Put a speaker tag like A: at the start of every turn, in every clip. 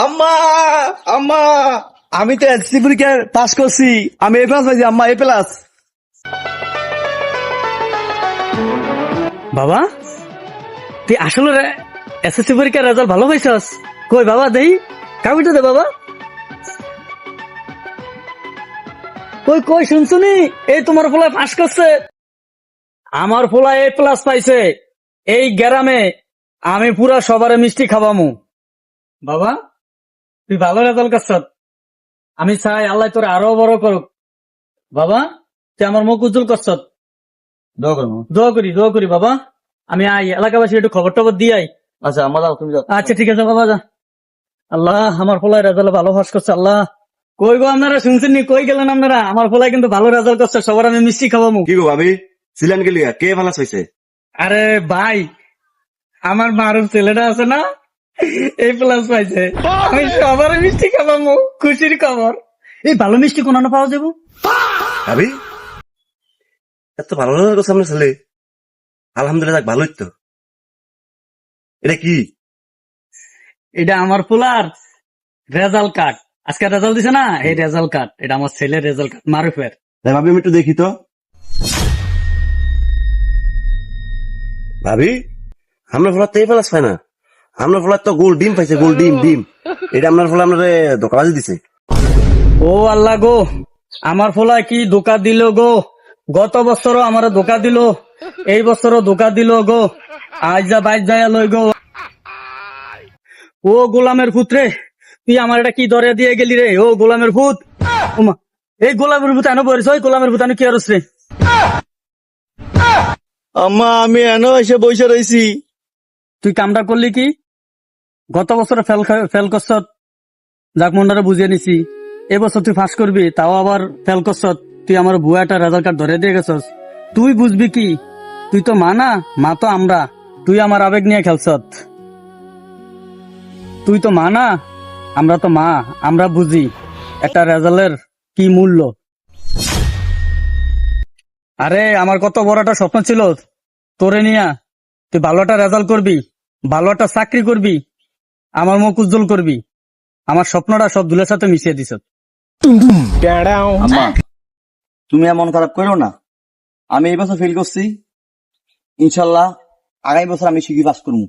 A: আম্মা আম্মা আমি তো এসএসসি পরীক্ষা পাস করছি, আমি এ প্লাস পাইছি আম্মা, এ প্লাস।
B: বাবা তুই আসলে এসএসসি পরীক্ষার রেজাল্ট ভালো হয়েছস? কই বাবা দেই কাগজটা দে বাবা। কই কই শুনছুনি, এই তোমার পোলা পাস করছে। আমার পোলা এ প্লাস পাইছে। এই গ্রামে আমি পুরা সবারে মিষ্টি খাওয়ামু। বাবা তুই ভালো রেজাল্ট করছ, আমি চাই আল্লাহ তোর আরো বড় করুক। বাবা তুই আমার মুখ উজ্জ্বল করছ, দোয়া করি বাবা। আমি আই এলাকাবাসী একটু খবর টবর দিয়ে আই।
A: আচ্ছা আম্মা যাও, তুমি যাও।
B: আচ্ছা ঠিক আছে বাবা, যা। আল্লাহ আমার পোলায় রেজাল্ট ভালো পাস করছে। আল্লাহ কই গো আপনারা শুনছেন নি, কই গেলেন আপনারা? আমার পোলায় কিন্তু ভালো রেজাল্ট করছে, সবার আমি মিষ্টি খাওয়ামু।
A: কি গো ভাবি, সিলেন গেলি কে ভালো হয়েছে?
B: আরে ভাই আমার মারুফ ছেলেটা আছে না, এই প্লাস পাইছে। আমি সবার মিষ্টি খাওয়ামু, খুশির খবর। এই ভালো মিষ্টি কোন পাওয়া যাবো?
A: ভাবি এত ভালো রেজাল্ট করছে আপনার ছেলে, আলহামদুলিল্লাহ, ভালোই তো। এটা কি?
B: এটা আমার পোলার রেজাল্ট কার্ড। আজকে রেজাল্ট দিছে না, এই রেজাল্ট কার্ড। এটা আমার ছেলের রেজাল্ট কার্ড, মারুফের।
A: তাই ভাবি আমি একটু দেখি তো। ভাবি আপনার ফলার তো এই প্লাস পায় না, আপনার ফলার তো গোল ডিম পাইছে, গোল ডিম ডিম। এটা আপনার ফলে আপনার দোকানে দিছে।
B: ও আল্লাহ গো, আমার ফোলা কি ধোকা দিল গো। গত বছরও আমার ধোকা দিল, এই বছরও ধোকা দিল গো। আজ যা বাইর যায় লই গো। ও গোলামের পুত্রে, তুই আমার এটা কি ধরে দিয়ে গেলি রে? ও গোলামের ভূত, ওমা, এই গোলামের ভূত এনে পড়েছ। ওই গোলামের ভূত আমি কি আরস রে?
A: আম্মা আমি এনো এসে বসে রয়েছি।
B: তুই কামটা করলি কি? গত বছরে ফেল করছ, যাক মন্ডারে বুঝিয়ে নিছি। এবছর তুই ফাঁস করবি, তাও আবার ফেল করছ। তুই আমার বুয়াটা রেজাল্ট কার্ড ধরে দিয়ে গেছস। তুই বুঝবি কি? তুই তো মা না, মা তো আমরা। তুই আমার আবেগ নিয়ে খেলছ। তুই তো মা না, আমরা তো মা, আমরা বুঝি একটা রেজাল্টের কি মূল্য। আরে আমার কত বড় একটা স্বপ্ন ছিল তোরে নিয়া, তুই ভালো একটা রেজাল্ট করবি, ভালো একটা চাকরি করবি, আমার মুখ উজ্জ্বল করবি। আমার স্বপ্নটা সব ধুলের সাথে মিশিয়ে দিছ।
A: আম্মা তুমি আর মন খারাপ করো না, আমি এই বছর ফেল করছি। ইনশাল্লাহ আগামী বছর আমি শিখি পাস করবো।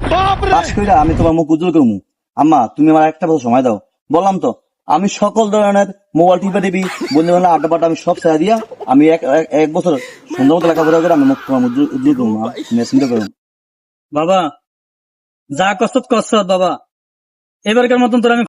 A: পাস করে আমি তোমার মুখ উজ্জ্বল করবো। আম্মা তুমি আমার একটা বছর সময় দাও। বললাম তো আমি সকল ধরনের মোবাইল টিপা টিপি বন্ধু বান্ধব আড্ডা পাড্ডা আমি সব ছেড়ে দিয়া আমি এক বছর সুন্দর মতো লেখাপড়া করে আমি মুখ তোমার উজ্জ্বল করবো। চিন্তা করবো
B: বাবা যা কষ্ট বাবা, এবারকার মতন তোর আমি